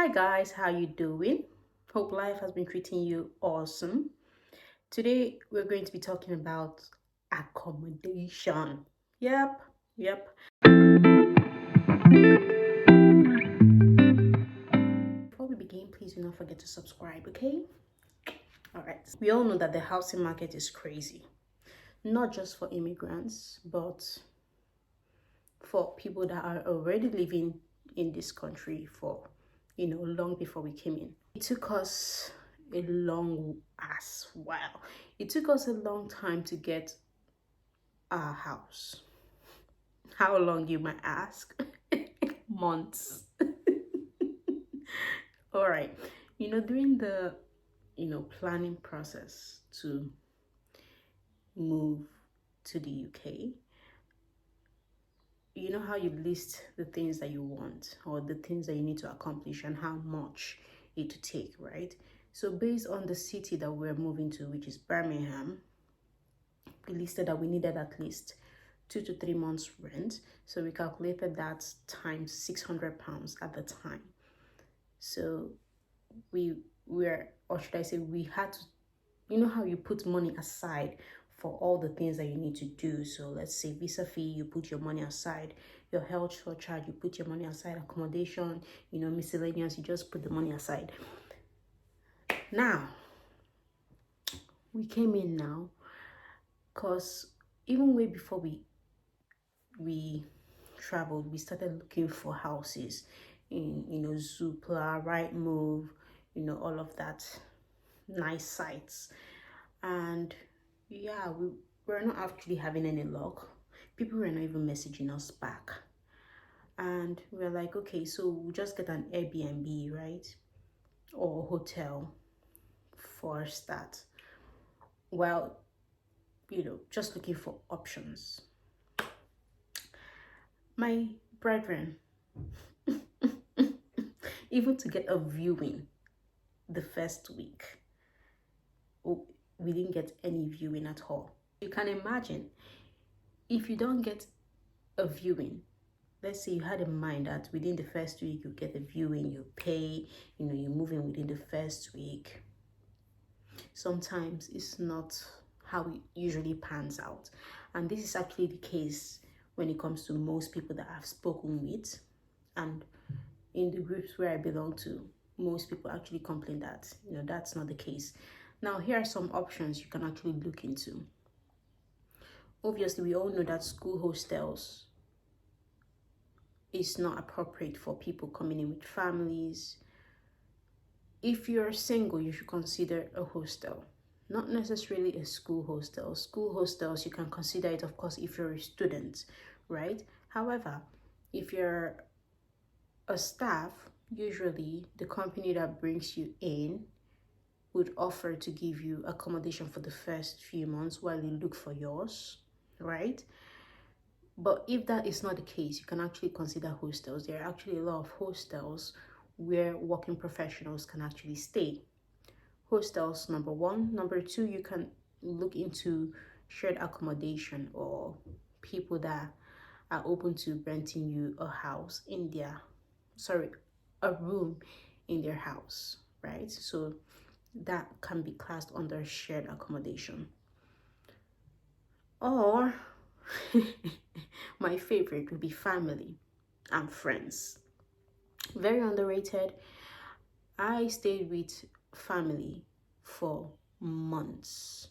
Hi guys, how you doing? Hope life has been treating you awesome. Today we're going to be talking about accommodation. Yep, yep. Before we begin, please do not forget to subscribe, okay? All right. We all know that the housing market is crazy, not just for immigrants, but for people that are already living in this country for, long before we came in. It took us a long ass while. It took us a long time to get our house. How long, you might ask? Months. All right. During the planning process to move to the UK, you know how you list the things that you want or the things that you need to accomplish and how much it to take, right? So based on the city that we're moving to, which is Birmingham, we listed that we needed at least 2 to 3 months rent. So we calculated that times £600 at the time. So we were, or should I say, we had to, you know how you put money aside for all the things that you need to do. So let's say visa fee, you put your money aside. Your health surcharge, you put your money aside. Accommodation, miscellaneous, you just put the money aside. Now, we came in now because even way before we traveled, we started looking for houses in Zoopla, Rightmove, all of that nice sites. And yeah, we're not actually having any luck. People were not even messaging us back. And we're like, okay, so we'll just get an Airbnb, right? Or hotel for a start. Well, just looking for options. My brethren, even to get a viewing the first week, we didn't get any viewing at all. You can imagine if you don't get a viewing, let's say you had in mind that within the first week you get a viewing, you pay, you move in within the first week. Sometimes it's not how it usually pans out. And this is actually the case when it comes to most people that I've spoken with. And in the groups where I belong to, most people actually complain that, that's not the case. Now, here are some options you can actually look into. Obviously, we all know that school hostels is not appropriate for people coming in with families. If you're single, you should consider a hostel. Not necessarily a school hostel. School hostels, you can consider it, of course, if you're a student, right? However, if you're a staff, usually the company that brings you in would offer to give you accommodation for the first few months while you look for yours, right? But if that is not the case, you can actually consider hostels. There are actually a lot of hostels where working professionals can actually stay. Hostels, number one. Number two, you can look into shared accommodation or people that are open to renting you a house in their, a room in their house, right? So that can be classed under shared accommodation. Or my favorite would be family and friends. Very underrated. I stayed with family for months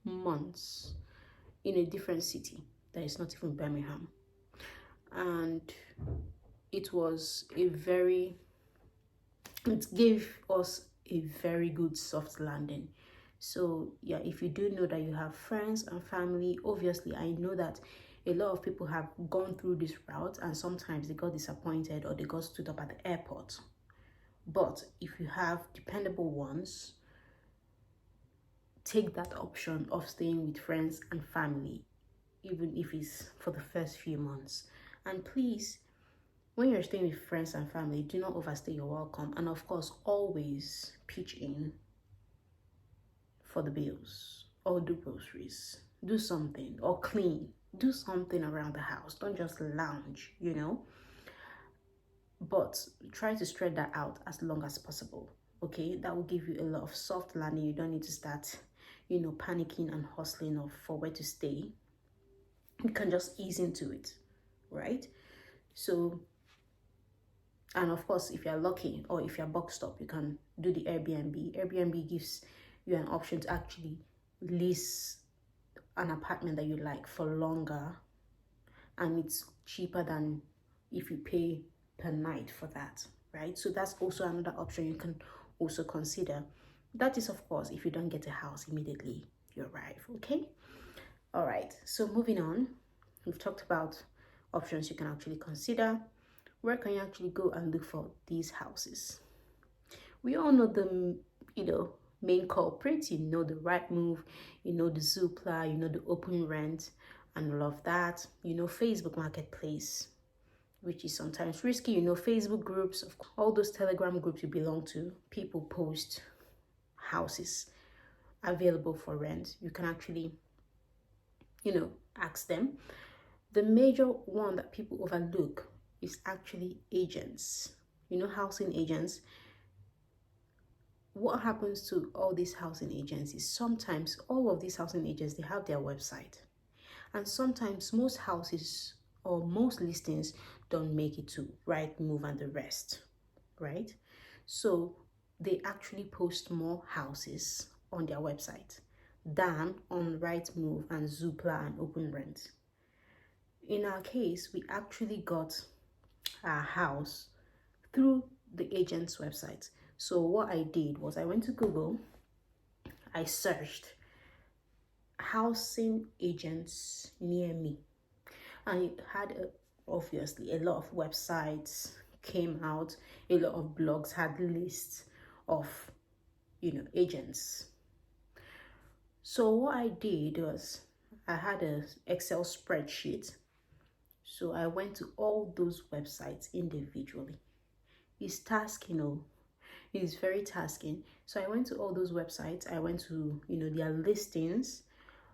in a different city that is not even Birmingham. And it gave us a very good soft landing. So yeah, if you do know that you have friends and family, obviously I know that a lot of people have gone through this route and sometimes they got disappointed or they got stood up at the airport. But if you have dependable ones, take that option of staying with friends and family, even if it's for the first few months. And please, when you're staying with friends and family, do not overstay your welcome. And of course, always pitch in for the bills or do groceries. Do something or clean. Do something around the house. Don't just lounge, but try to spread that out as long as possible. Okay, that will give you a lot of soft landing. You don't need to start, panicking and hustling for where to stay. You can just ease into it, right? So, and of course, if you're lucky or if you're boxed up, you can do the Airbnb. Airbnb gives you an option to actually lease an apartment that you like for longer, and it's cheaper than if you pay per night for that, right? So that's also another option you can also consider. That is, of course, if you don't get a house immediately you arrive. Okay, all right, so moving on, we've talked about options you can actually consider. Where can you actually go and look for these houses? We all know the main culprits. You know the Rightmove, you know the Zoopla, you know the Open Rent and all of that. You know Facebook Marketplace, which is sometimes risky. You know Facebook groups, of course, all those Telegram groups you belong to. People post houses available for rent. You can actually, ask them. The major one that people overlook is actually agents. You know, housing agents. What happens to all these housing agents is sometimes all of these housing agents, they have their website, and sometimes most houses or most listings don't make it to Rightmove and the rest, right? So they actually post more houses on their website than on Rightmove and Zoopla and Open Rent. In our case, we actually got our house through the agent's website. So what I did was I went to Google, I searched housing agents near me, and it had obviously a lot of websites came out, a lot of blogs had lists of agents. So what I did was I had an Excel spreadsheet. So I went to all those websites individually. It's tasking, it's very tasking. So I went to all those websites. I went to, their listings,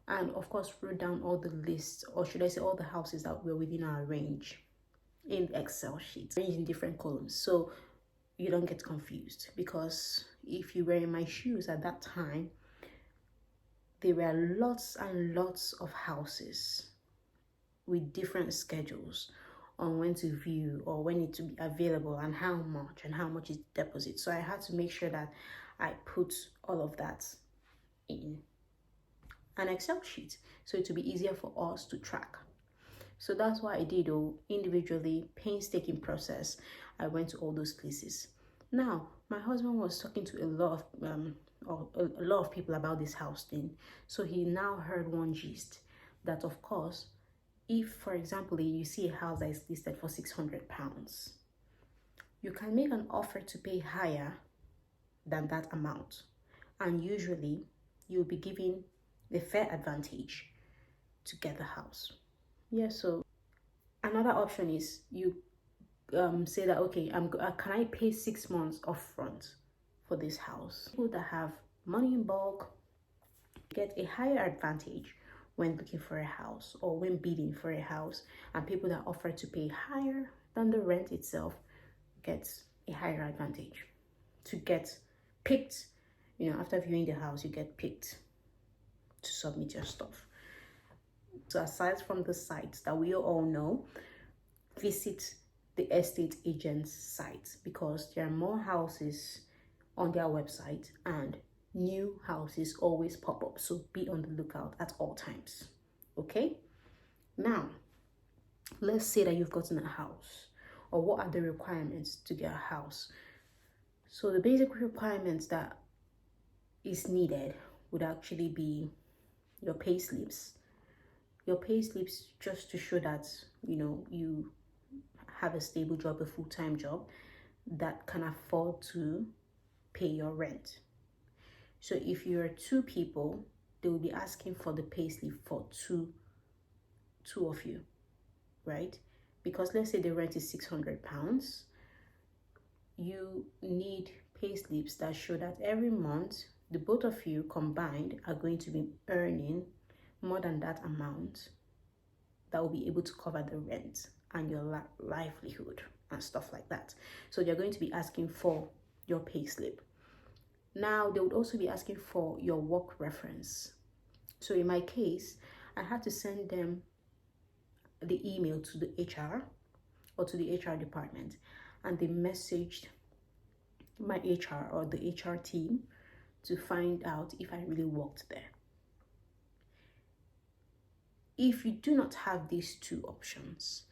and of course wrote down all the lists, or should I say all the houses that were within our range in the Excel sheet, arranged in different columns. So you don't get confused, because if you were in my shoes at that time, there were lots and lots of houses with different schedules on when to view or when it to be available and how much is deposit. So I had to make sure that I put all of that in an Excel sheet so it would be easier for us to track. So that's what I did, individually, painstaking process. I went to all those places. Now, my husband was talking to a lot of people about this house thing. So he now heard one gist that, of course, if, for example, you see a house that is listed for £600, you can make an offer to pay higher than that amount. And usually, you'll be given the fair advantage to get the house. Yeah, so another option is you say that, okay, can I pay 6 months upfront for this house? People that have money in bulk get a higher advantage when looking for a house or when bidding for a house, and people that offer to pay higher than the rent itself get a higher advantage to get picked. After viewing the house, you get picked to submit your stuff. So aside from the sites that we all know, visit the estate agent's site, because there are more houses on their website and new houses always pop up. So be on the lookout at all times. Okay, now let's say that you've gotten a house, or what are the requirements to get a house? So the basic requirements that is needed would actually be your pay slips just to show that you have a stable job, a full-time job that can afford to pay your rent. So if you're 2 people, they will be asking for the payslip for two of you, right? Because let's say the rent is £600, you need payslips that show that every month the both of you combined are going to be earning more than that amount that will be able to cover the rent and your livelihood. and stuff like that. So they're going to be asking for your pay slip. Now they would also be asking for your work reference. So in my case, I had to send them the email to the HR or to the HR department, and they messaged my HR or the HR team to find out if I really worked there. If you do not have these two options,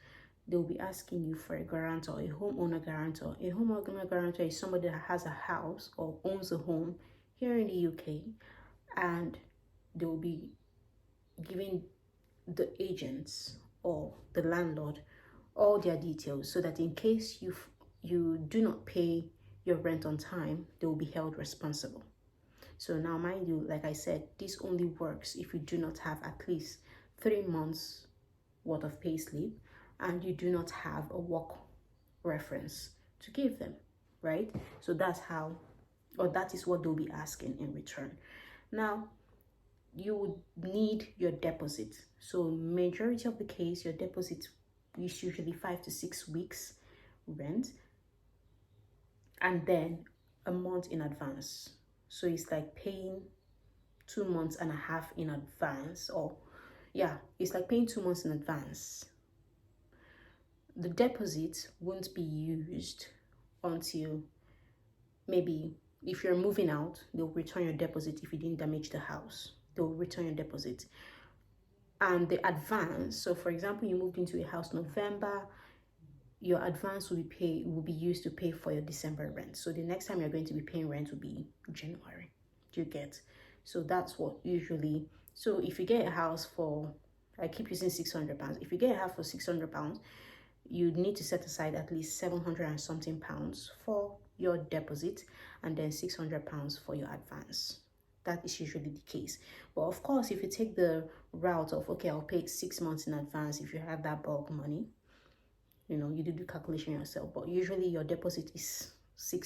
they'll be asking you for a guarantor, a homeowner guarantor. A homeowner guarantor is somebody that has a house or owns a home here in the UK, and they'll be giving the agents or the landlord all their details, so that in case you do not pay your rent on time, they will be held responsible. So now, mind you, like I said, this only works if you do not have at least 3 months worth of pay slip and you do not have a work reference to give them, right? So that's how, or that is what they'll be asking in return. Now, you would need your deposit. So majority of the case, your deposit is usually 5 to 6 weeks rent, and then a month in advance. So it's like paying 2 months and a half in advance, or yeah, it's like paying 2 months in advance. The deposit won't be used until maybe if you're moving out, they'll return your deposit. If you didn't damage the house, they'll return your deposit. And the advance, so for example, you moved into a house November, your advance will be used to pay for your December rent. So the next time you're going to be paying rent will be January. Do you get? So that's what usually. So if you get a house for, I keep using £600. If you get a house for £600, you need to set aside at least 700 and something pounds for your deposit, and then £600 for your advance. That is usually the case. But of course, if you take the route of, okay, I'll pay 6 months in advance, if you have that bulk money, you know, you do the calculation yourself. But usually your deposit is 5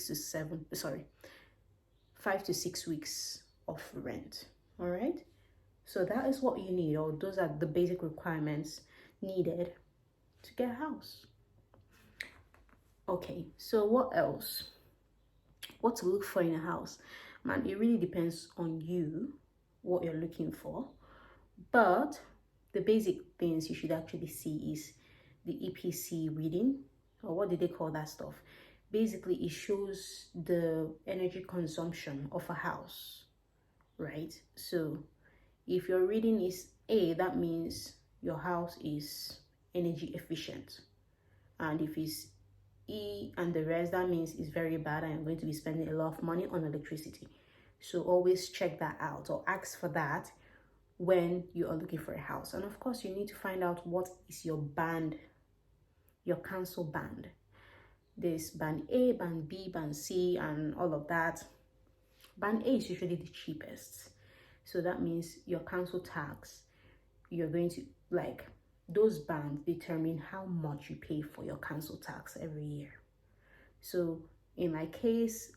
to 6 weeks of rent. All right. So that is what you need, or those are the basic requirements needed to get a house. Okay, so what else? What to look for in a house? Man, it really depends on you, what you're looking for. But the basic things you should actually see is the EPC reading, or what do they call that stuff? Basically, it shows the energy consumption of a house, right? So if your reading is A, that means your house is energy efficient. And if it's E and the rest, that means it's very bad and you're going to be spending a lot of money on electricity. So always check that out, or ask for that when you are looking for a house. And of course, you need to find out what is your band, your council band. There's band A, band B, band C, and all of that. Band A is usually the cheapest. So that means your council tax, you're going to, like, those bands determine how much you pay for your council tax every year. So in my case,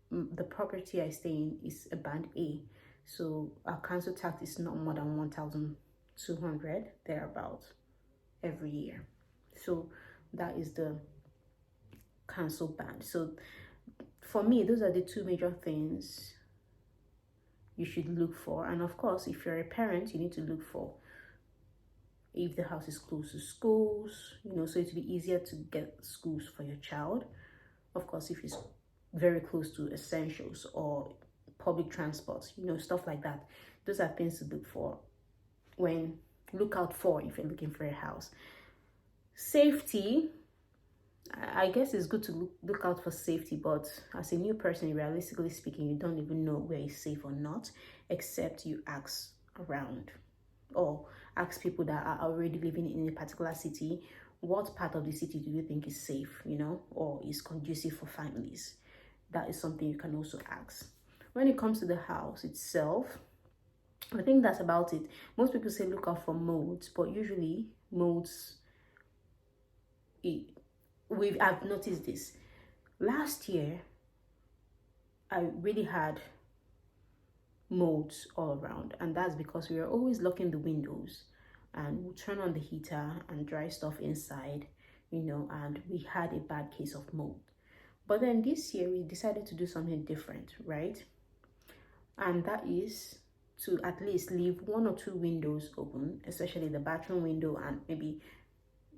the property I stay in is a band A. So our council tax is not more than 1,200 thereabout every year. So that is the council band. So for me, those are the two major things you should look for. And of course, if you're a parent, you need to look for if the house is close to schools, you know, so it will be easier to get schools for your child. Of course, if it's very close to essentials or public transport, you know, stuff like that. Those are things to look for look out for if you're looking for a house. Safety, I guess it's good to look out for safety, but as a new person, realistically speaking, you don't even know where it's safe or not, except you ask around or ask people that are already living in a particular city, what part of the city do you think is safe, you know, or is conducive for families? That is something you can also ask. When it comes to the house itself, I think that's about it. Most people say look out for modes, but usually modes, I've noticed this. Last year, I really had modes all around, and that's because we were always locking the windows, and we'll turn on the heater and dry stuff inside and we had a bad case of mold. But then this year we decided to do something different, right? And that is to at least leave 1 or 2 windows open, especially the bathroom window and maybe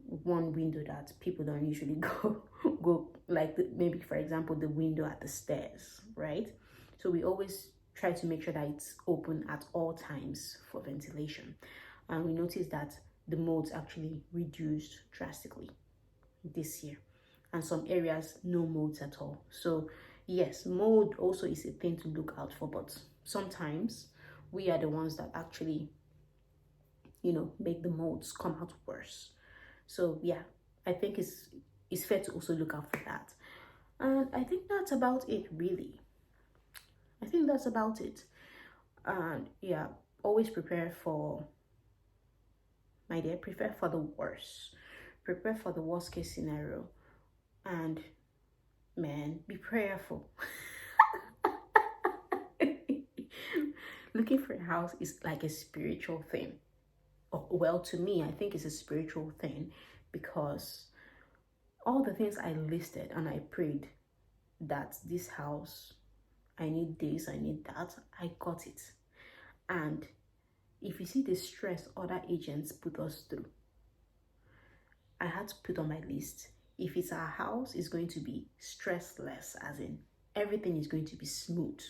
one window that people don't usually go like maybe for example the window at the stairs, right? So we always try to make sure that it's open at all times for ventilation. And we noticed that the molds actually reduced drastically this year, and some areas no molds at all. So yes, mold also is a thing to look out for, but sometimes we are the ones that actually make the molds come out worse. So yeah, I think it's fair to also look out for that. And I think that's about it, really. I think that's about it. And yeah, always prepare for, my dear, prepare for the worst. Prepare for the worst case scenario. And man, be prayerful. Looking for a house is like a spiritual thing. Well, to me, I think it's a spiritual thing, because all the things I listed and I prayed that this house, I need this, I need that, I got it. And if you see the stress other agents put us through, I had to put on my list, if it's our house, it's going to be stressless, as in everything is going to be smooth.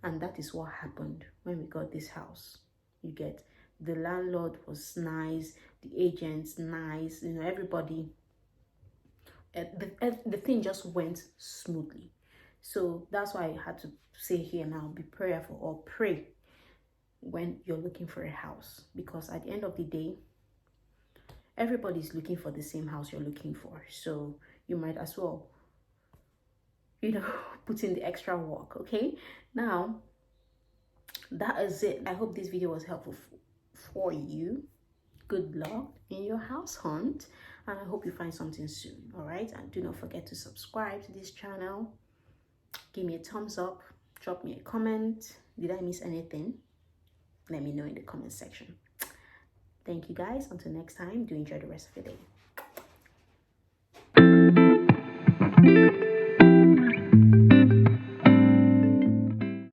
And that is what happened when we got this house. You get, the landlord was nice, the agents nice, everybody. The thing just went smoothly. So that's why I had to say here now, be prayerful, or pray when you're looking for a house, because at the end of the day, everybody's looking for the same house you're looking for. So you might as well put in the extra work. Okay, now that is it. I hope this video was helpful for you. Good luck in your house hunt, and I hope you find something soon. All right, and do not forget to subscribe to this channel. Give me a thumbs up, drop me a comment. Did I miss anything? Let me know in the comment section. Thank you guys. Until next time, do enjoy the rest of your day.